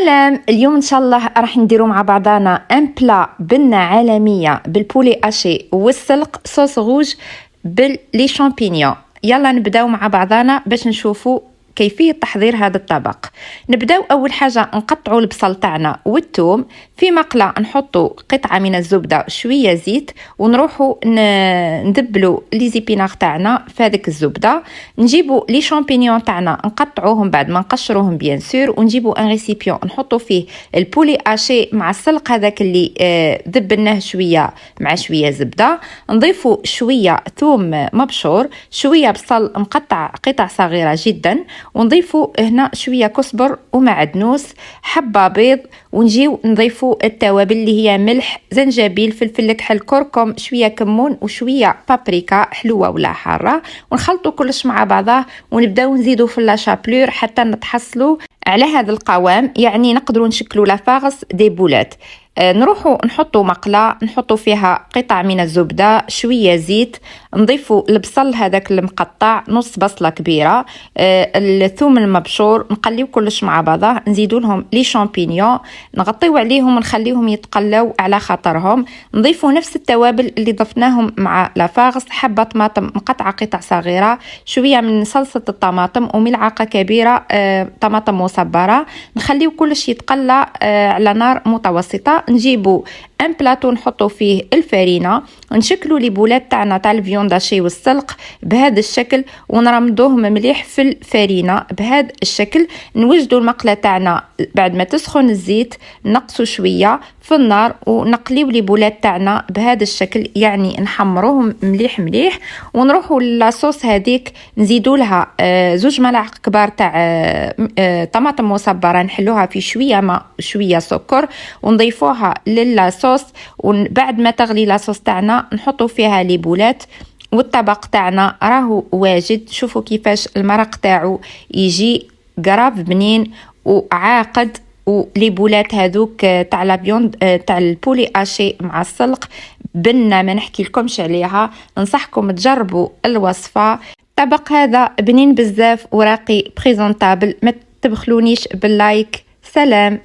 سلام. اليوم ان شاء الله راح نديرو مع بعضنا ان بلا بنه عالميه بالبولي اشي والسلق صوص روج باللي شامبينيون. يلا نبداو مع بعضنا باش نشوفوا كيفية تحضير هذا الطبق. نبداو أول حاجة نقطعوا البصل تاعنا والثوم في مقلة، نحطوا قطعة من الزبدة شوية زيت ونروحوا ندبلوا لي زيبيناغ تاعنا في هذيك الزبدة. نجيبوا لي شامبينيون تاعنا نقطعوهم بعد ما نقشروهم بيان سور، ونجيبوا ان ريسيبيون نحطوا فيه البولي اشي مع السلق هذاك اللي دبلناه شوية مع شوية زبدة. نضيفوا شوية ثوم مبشور، شوية بصل مقطع قطع صغيرة جدا، ونضيفوا هنا شوية كزبر ومعدنوس، حبة بيض، ونجيو نضيفوا التوابل اللي هي ملح، زنجبيل، فلفل كحل، كركم، شوية كمون وشوية بابريكا حلوة ولا حارة، ونخلطوا كلش مع بعضه ونبداو نزيدوا في لاشابلور حتى نتحصلوا على هذا القوام، يعني نقدروا نشكلوا لافاغس دي بولات. نروحوا نحطوا مقلة نحطوا فيها قطع من الزبدة، شوية زيت، نضيفوا البصل هذاك المقطع، نص بصلة كبيرة، الثوم المبشور، نقليو كلش مع بعضه، نزيدوا لهم لي شامبينيون، نغطيو عليهم ونخليهم يتقلوا على خاطرهم. نضيفوا نفس التوابل اللي ضفناهم مع لافاغس، حبة طماطم مقطعة قطع صغيرة، شوية من صلصة الطماطم، وملعقة كبيرة طماطم مصبرة. نخليو كلش يتقلى على نار متوسطة. نجيبوا ان بلاطو نحطوا فيه الفرينه، نشكلوا لي بولات تاعنا تاع الفيونداشي والسلق بهذا الشكل، ونرمدوهم مليح في الفرينه بهذا الشكل. نوجدوا المقله تاعنا بعد ما تسخن الزيت، نقصوا شويه في النار ونقليو لي بولات تاعنا بهذا الشكل، يعني نحمروهم مليح مليح. ونروحوا للاصوص هذيك نزيدوا لها 2 ملاعق كبار تاع طماطم مصبره، نحلوها في شويه ماء شويه سكر، ونضيفوها للصوص. وبعد ما تغلي لاصوص تاعنا نحطوا فيها لي بولات، والطبق تاعنا راهو واجد. شوفوا كيفاش المرق تاعو يجي قراب بنين وعاقد، ولي بولات هذوك تاع لابيوند تاع البولي اشي مع السلق بنه ما نحكي لكمش عليها. ننصحكم تجربوا الوصفه. الطبق هذا بنين بزاف وراقي بريزونطابل. ما تبخلونيش باللايك. سلام.